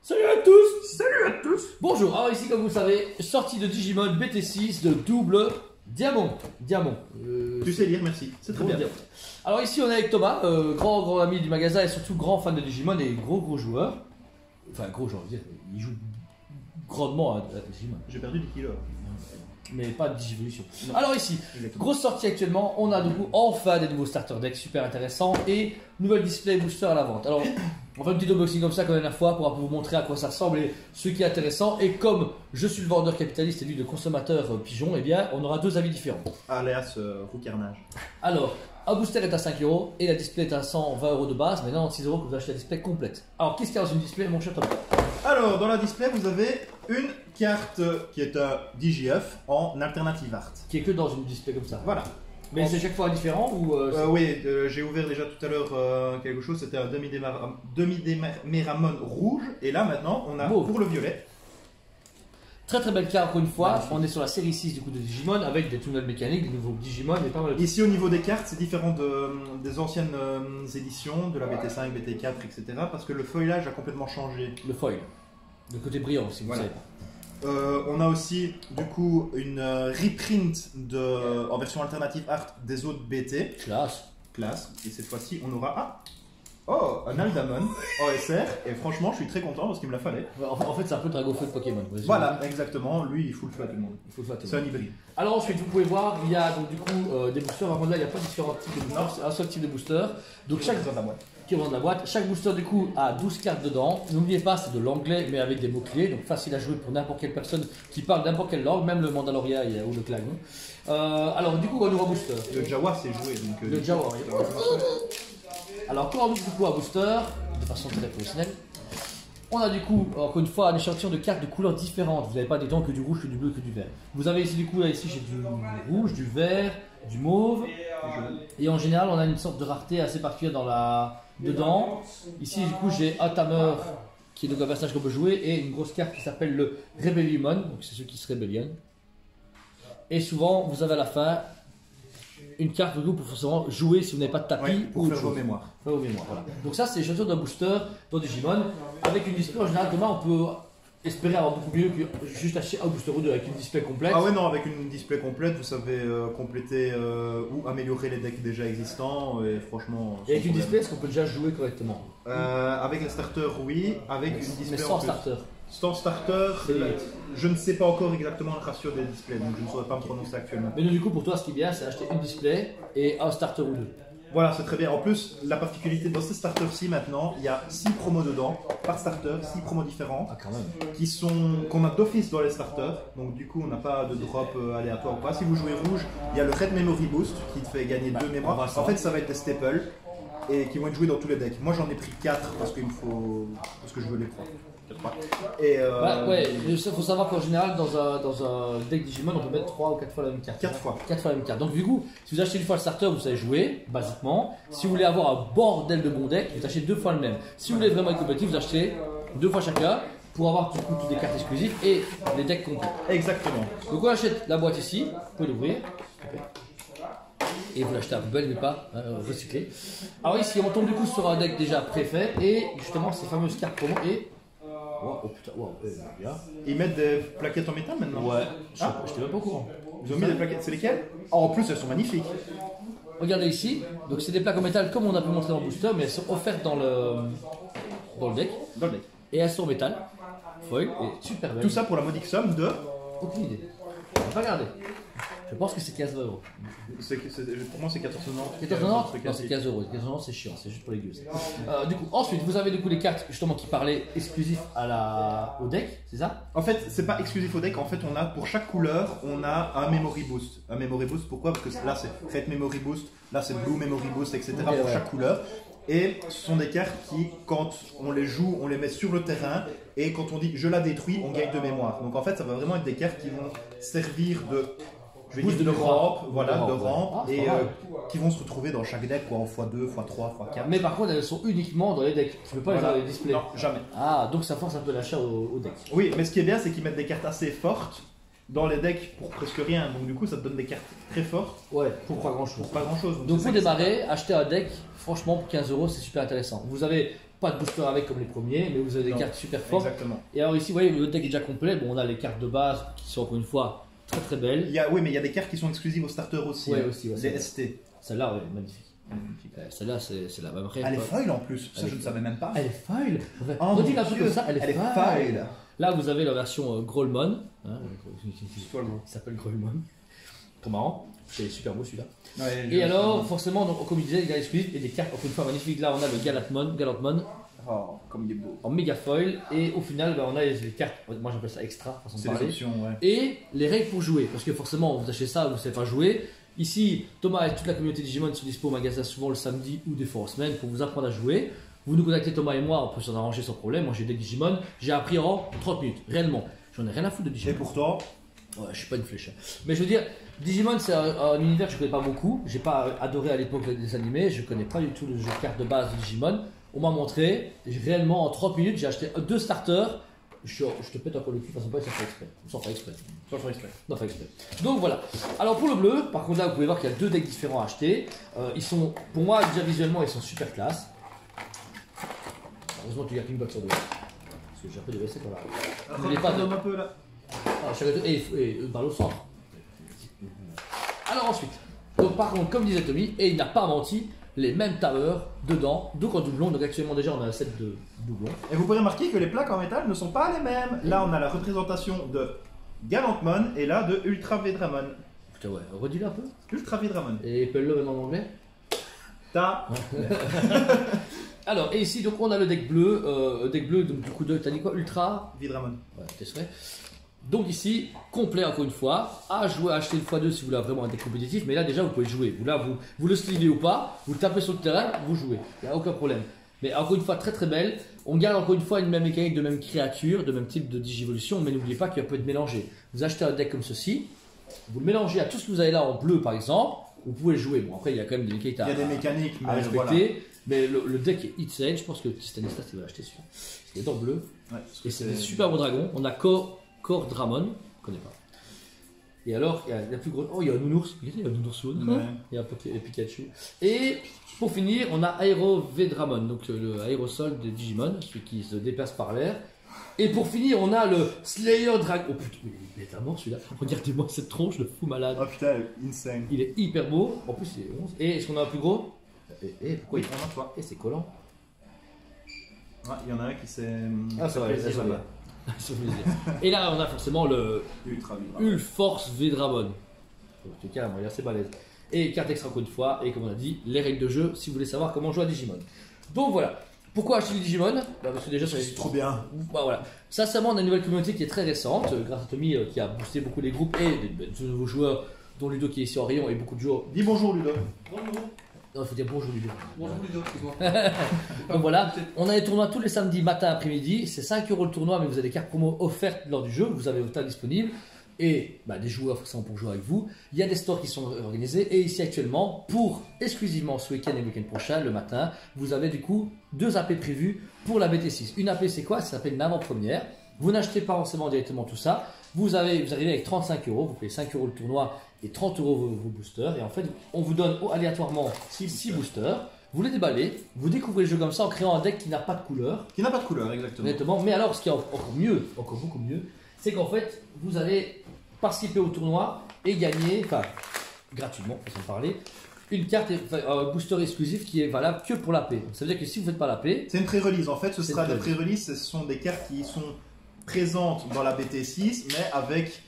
Salut à tous! Salut à tous! Bonjour, alors ici comme vous le savez, sortie de Digimon BT6 de double diamant. Tu sais lire, merci, c'est très bien. Diamant. Alors ici on est avec Thomas, grand ami du magasin et surtout grand fan de Digimon et gros joueur. Enfin gros joueur, je veux dire, il joue grandement à Digimon. J'ai perdu 10 kilos. Mais pas de Digivolution. Alors ici, grosse sortie actuellement, on a du coup enfin des nouveaux starter decks super intéressants et nouvelle display booster à la vente. Alors on fait un petit unboxing comme ça comme la dernière fois pour vous montrer à quoi ça ressemble et ce qui est intéressant. Et comme je suis le vendeur capitaliste et lui le consommateur pigeon, eh bien on aura deux avis différents. Alias roux carnage. Alors, un booster est à 5 € et la display est à 120 € de base, mais 96 € que vous achetez la display complète. Alors qu'est-ce qu'il y a dans une display mon cher Thomas? Alors, dans la display, vous avez une carte qui est un DGF en alternative art. Qui est que dans une display comme ça. Voilà. Mais c'est chaque fois différent ou Oui, j'ai ouvert déjà tout à l'heure quelque chose, c'était un demi-déméramon rouge, et là maintenant on a pour le violet. Très belle carte encore une fois, on est sur la série 6 du coup de Digimon avec des tunnels mécaniques, des nouveaux Digimon et pas mal de... Ici au niveau des cartes c'est différent des anciennes éditions, de la BT5, BT4, etc. Parce que le feuillage a complètement changé. Le foil, le côté brillant si vous savez. On a aussi du coup une reprint en version alternative art des autres BT. Classe. Et cette fois-ci on aura un Aldamon OSR, et franchement je suis très content parce qu'il me la fallait. En fait c'est un peu le Dragofeu de Pokémon. Voilà, exactement, lui il fout le feu à tout le monde. C'est un hybride. Alors ensuite vous pouvez voir, il y a donc du coup des boosters, avant là il n'y a pas différents types de boosters, c'est un seul type de booster. Donc chaque qui vend de la boîte. Chaque booster du coup a 12 cartes dedans. N'oubliez pas, c'est de l'anglais mais avec des mots-clés, donc facile à jouer pour n'importe quelle personne qui parle n'importe quelle langue, même le Mandalorian ou le Klagon. Alors du coup un nouveau booster. Le Jawa c'est joué donc. Le Jawa, oui. Alors quand on du coup un booster, de façon très professionnelle, on a du coup encore une fois un échantillon de cartes de couleurs différentes. Vous n'avez pas des temps que du rouge, que du bleu, que du vert. Vous avez ici du coup, là ici j'ai du rouge, du vert, du mauve. Et en général on a une sorte de rareté assez particulière dedans. Ici du coup j'ai un Tamer qui est donc un personnage qu'on peut jouer et une grosse carte qui s'appelle le Rebellion, donc c'est ceux qui se rébellient. Et souvent vous avez à la fin une carte de groupe pour forcément jouer si vous n'avez pas de tapis pour faire vos mémoires. Voilà. Donc ça c'est l'échantillon d'un booster dans Digimon. Avec une display en général, demain on peut espérer avoir beaucoup mieux que juste acheter un booster ou deux avec une display complète. Ah ouais non, avec une display complète vous savez compléter ou améliorer les decks déjà existants et franchement... Et avec une display est-ce qu'on peut déjà jouer correctement? Avec les starters oui, avec une display mais sans starter. Sans starter, je ne sais pas encore exactement le ratio des displays, donc je ne saurais pas me prononcer actuellement. Mais du coup, pour toi, ce qui est bien, c'est acheter une display et un starter ou deux. Voilà, c'est très bien. En plus, la particularité dans ces starters-ci maintenant, il y a 6 promos dedans, par starter, 6 promos différents, qu'on a d'office dans les starters. Donc du coup, on n'a pas de drop aléatoire ou pas. Si vous jouez rouge, il y a le Red Memory Boost qui te fait gagner 2 mémoires. En fait, ça va être des staples et qui vont être joués dans tous les decks. Moi, j'en ai pris 4 parce que je veux les prendre. Et il faut savoir qu'en général dans un deck Digimon on peut mettre 3 ou 4 fois la même carte. 4 fois la même carte. Donc du coup, si vous achetez une fois le starter, vous savez jouer, basiquement. Si vous voulez avoir un bordel de bon deck, vous achetez 2 fois le même. Si vous voulez vraiment être compétitif, vous achetez 2 fois chacun pour avoir du coup toutes les cartes exclusives et les decks complets. Exactement. Donc on achète la boîte ici, vous pouvez l'ouvrir. Et vous l'achetez à la poubelle mais pas recyclé. Alors ici on tombe du coup sur un deck déjà préfait et justement ces fameuses cartes promo et... Oh putain, bien. Ils mettent des plaquettes en métal maintenant? Ouais, je n'étais même pas au courant. Ils ont mis des plaquettes, c'est lesquelles? En plus elles sont magnifiques. Regardez ici, donc c'est des plaques en métal comme on a pu montrer dans le booster, mais elles sont offertes dans le deck. Et elles sont en métal, foil, et super belles. Tout ça pour la modique somme de... Aucune idée. On va pas regarder. Je pense que c'est 15 €. Pour moi c'est 14,90. 14,90? Non, c'est 15 €. 15,90 c'est chiant, c'est juste pour les gueux. Du coup, ensuite vous avez les cartes justement qui parlaient exclusifs au deck, c'est ça? En fait, c'est pas exclusif au deck, en fait on a pour chaque couleur, on a un Memory Boost. Un Memory Boost, pourquoi? Parce que là c'est Red Memory Boost, là c'est Blue Memory Boost, etc. pour chaque couleur. Et ce sont des cartes qui, quand on les joue, on les met sur le terrain et quand on dit je la détruis, on gagne de mémoire. Donc en fait, ça va vraiment être des cartes qui vont servir de... de rampe, et qui vont se retrouver dans chaque deck quoi, en x2, x3, x4. Mais par contre elles sont uniquement dans les decks, tu peux pas les avoir dans les displays. Non, jamais. Ah, donc ça force un peu l'achat au deck. Oui, mais ce qui est bien c'est qu'ils mettent des cartes assez fortes dans les decks pour presque rien, donc du coup ça te donne des cartes très fortes. Ouais, pour pas grand chose. Pour pas grand chose. Donc pour démarrer, acheter un deck, franchement pour 15 € c'est super intéressant. Vous avez pas de booster avec comme les premiers, mais vous avez des Non, cartes super fortes. Exactement. Et alors ici, vous voyez, le deck est déjà complet. Bon, on a les cartes de base qui sont encore une fois très très belles. Oui, mais il y a des cartes qui sont exclusives aux starters aussi. Ouais, hein. aussi, ouais, Des c'est vrai. ST. Celle-là, ouais, magnifique. Celle-là, c'est la même rêve. Elle est foil en plus, ça Elle je est ne savais même pas. Elle est foil. Oh, Redis mon un peu Dieu, comme ça, elle est foil. foil. Là, vous avez la version Grolmon. Hein, Foil. il s'appelle Grolmon. Trop marrant. C'est super beau celui-là. Ouais, Et alors, forcément, donc, comme je disais, les gars exclusifs et des cartes, encore une fois, magnifiques. Là, on a le Galantmon Oh, comme il est beau. en méga foil. Et au final, ben, on a les cartes, moi j'appelle ça extra, façon de C'est les parler. options, ouais. Et les règles pour jouer. Parce que forcément, vous achetez ça, vous ne savez pas jouer. Ici, Thomas et toute la communauté Digimon sont dispo au magasin souvent le samedi ou des fois en semaine pour vous apprendre à jouer. Vous nous contactez, Thomas et moi, on peut s'en arranger sans problème. Moi j'ai des Digimon, j'ai appris en 30 minutes, réellement. J'en ai rien à foutre de Et Digimon. pourtant, Ouais, je suis pas une flèche. Mais je veux dire, Digimon c'est un univers que je connais pas beaucoup. J'ai pas adoré à l'époque les animés, je connais pas du tout le jeu de cartes de base de Digimon. On m'a montré, réellement en 30 minutes, j'ai acheté 2 starters. Je te pète encore le cul, façon pas, ça fait exprès. Sans faire exprès. sans faire exprès. Non, fait exprès. Donc voilà. Alors pour le bleu, par contre là vous pouvez voir qu'il y a 2 decks différents à acheter. Ils sont, pour moi déjà visuellement ils sont super classe. Heureusement tu gardes une box sur deux. Parce que j'ai un peu de WC quand là. N'oubliez pas de... un peu là. Ah, et balle au centre. Alors ensuite, donc par contre comme disait Tommy, et il n'a pas menti, les mêmes towers dedans, donc en doublon. Donc actuellement déjà on a un set de doublons. Et vous pouvez remarquer que les plaques en métal ne sont pas les mêmes. Là, on a la représentation de Galantmon et là de Ultra Vedramon. Putain ouais, redis-le un peu. Ultra Vedramon. Et appelle-le même en anglais. T'as Alors, et ici, donc on a le deck bleu, donc du coup, t'as dit quoi? Ultra. Vedramon. Ouais, t'es souhait. Donc ici, complet encore une fois, à jouer, à acheter une fois deux si vous voulez vraiment un deck compétitif, mais là déjà vous pouvez jouer. Vous le slivez ou pas, vous le tapez sur le terrain, vous jouez, il n'y a aucun problème. Mais encore une fois, très très belle. On garde encore une fois une même mécanique de même créature, de même type de digivolution, mais n'oubliez pas qu'il peut être mélangé. Vous achetez un deck comme ceci, vous le mélangez à tout ce que vous avez là en bleu par exemple, vous pouvez le jouer. Bon, après il y a quand même des mécaniques Il y a des mécaniques, à mais respecter, voilà. mais le deck est insane. Je pense que Stanislas il va l'acheter celui-là. Il est en bleu. Ouais, Et c'est des super beaux dragons. On a Core Dramon, je connais pas. Et alors, il y a la plus grosse. Oh, il y a un nounours. Il y a un nounours jaune. Ouais. Il y a un Pikachu. Et pour finir, on a Aero Vedramon, donc le aérosol de Digimon, celui qui se déplace par l'air. Et pour finir, on a le Slayer Dragon. Oh putain, il est vraiment celui-là. Regardez-moi cette tronche de fou malade. Oh putain, insane. Il est hyper beau. En plus, il est 11. Et est-ce qu'on a un plus gros? Pourquoi Oui, on a toi. c'est collant. Ouais, il y en a un qui s'est. Ah, ça va, fait plaisir, ça va. là-bas. Ça fait plaisir. Et là, on a forcément le Ultra Vedramon. Ulforce Vedramon. En tout cas, il est assez balèze. Et carte extra encore une fois. Et comme on a dit, les règles de jeu si vous voulez savoir comment jouer à Digimon. Donc voilà. Pourquoi acheter les Digimon? Parce que déjà, ça C'est trop bien. Bah, voilà. Ça, on a une nouvelle communauté qui est très récente, grâce à Tommy qui a boosté beaucoup les groupes et de nouveaux joueurs, dont Ludo qui est ici en rayon et beaucoup de joueurs. Dis bonjour, Ludo. Non, il faut dire bonjour Ludo. Bonjour Ludo, excuse-moi. Donc voilà, on a des tournois tous les samedis matin après-midi. C'est 5 € le tournoi, mais vous avez des cartes promo offertes lors du jeu. Vous avez autant disponible. Et bah, des joueurs forcément pour jouer avec vous. Il y a des stores qui sont organisés. Et ici actuellement, pour exclusivement ce week-end et le week-end prochain, le matin, vous avez du coup 2 AP prévus pour la BT6. Une AP c'est quoi? Ça s'appelle une avant-première. Vous n'achetez pas forcément directement tout ça. Vous arrivez avec 35 €. Vous payez 5 € le tournoi et 30 € vos boosters. Et en fait, on vous donne aléatoirement 6 boosters. Vous les déballez, vous découvrez le jeu comme ça en créant un deck qui n'a pas de couleur. Qui n'a pas de couleur, exactement. Honnêtement, mais alors ce qui est encore mieux, encore beaucoup mieux, c'est qu'en fait, vous allez participer au tournoi et gagner, enfin, gratuitement, façon de parler, une carte, un booster exclusif qui est valable que pour la paix. Ça veut dire que si vous ne faites pas la paix, C'est une pré-release. En fait, ce C'est sera une des pré-release. Ce sont des cartes qui sont présentes dans la BT6, mais avec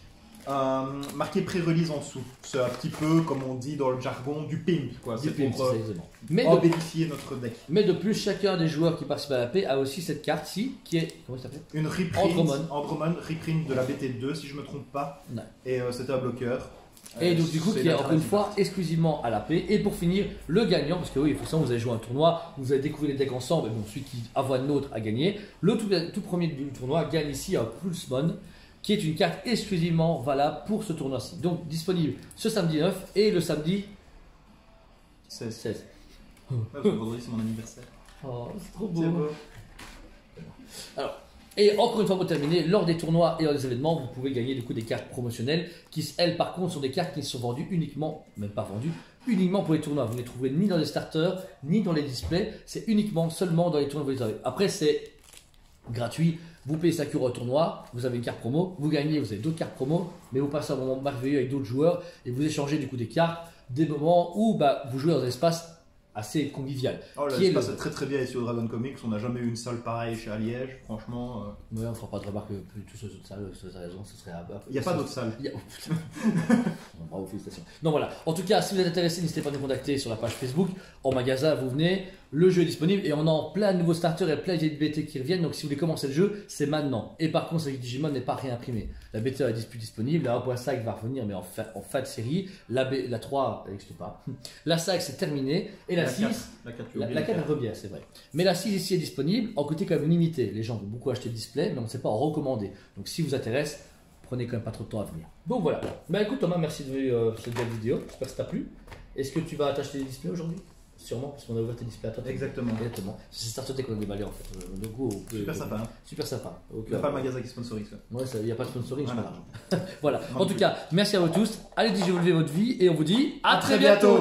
marqué pré-release en dessous. C'est un petit peu, comme on dit dans le jargon, du pimp. Quoi. C'est c'est pour ça, exactement. Mais embellir notre deck. mais de plus, chacun des joueurs qui participent à la paix a aussi cette carte-ci qui est. Comment ça s'appelle? Une reprint, Andromon reprint de la BT2, si je me trompe pas. Ouais. Et c'était un bloqueur. Et donc du coup c'est qui est encore une l'alternative. fois exclusivement à la paix. Et pour finir, le gagnant, parce que oui, forcément vous allez jouer un tournoi, vous allez découvrir les decks ensemble, et bon, celui qui avoue le nôtre a gagné. Le tout premier du tournoi gagne ici un Pulsemon, qui est une carte exclusivement valable pour ce tournoi-ci. Donc disponible ce samedi 9 et le samedi 16. Ouais, parce que vendredi, c'est mon anniversaire. Oh, c'est trop C'est beau. beau. Alors, et encore une fois pour terminer, lors des tournois et lors des événements, vous pouvez gagner du coup des cartes promotionnelles qui, elles par contre, sont des cartes qui sont vendues uniquement, même pas vendues, uniquement pour les tournois. Vous ne les trouverez ni dans les starters, ni dans les displays. C'est uniquement seulement dans les tournois que vous les avez. Après, c'est gratuit. Vous payez 5 € au tournoi, vous avez une carte promo, vous gagnez, vous avez d'autres cartes promo, mais vous passez un moment merveilleux avec d'autres joueurs et vous échangez du coup des cartes, des moments où vous jouez dans un espace assez convivial. Oh, l'espace est très très bien ici au Dragon Comics, on n'a jamais eu une salle pareille chez Liège, franchement. Oui, on ne fera pas de remarque que toutes ces autres salles, ça raison, ce serait à... Il n'y a pas d'autres salles. Oh, bravo, félicitations. Non, voilà. En tout cas, si vous êtes intéressé, n'hésitez pas à nous contacter sur la page Facebook. En magasin, vous venez, le jeu est disponible et on a en plein de nouveaux starters et plein de BT qui reviennent. Donc, si vous voulez commencer le jeu, c'est maintenant. Et par contre, c'est que Digimon n'est pas réimprimé. La BT est plus disponible, la 1.5 va revenir, mais en fin de série. La 3, elle n'existe pas. La 5, c'est terminé. Et la 6, la 4 elle revient, c'est vrai. Mais la 6 ici est disponible, en côté quand même limité. Les gens vont beaucoup acheter le display, mais on ne sait pas en recommander. Donc, si vous intéresse, prenez quand même pas trop de temps à venir. Donc voilà. Bah écoute Thomas, merci de cette belle vidéo. J'espère que ça t'a plu. Est-ce que tu vas t'acheter des displays aujourd'hui? Sûrement, parce qu'on a ouvert tes displays à toi. Exactement. C'est Startotech qu'on a déballé en fait. Donc, super sympa. Hein. Super sympa. Il n'y a pas le magasin qui sponsorise. Ouais, il n'y a pas de sponsoring, voilà. Voilà. En tout cas, merci à vous tous. Allez développer votre vie et on vous dit à très bientôt.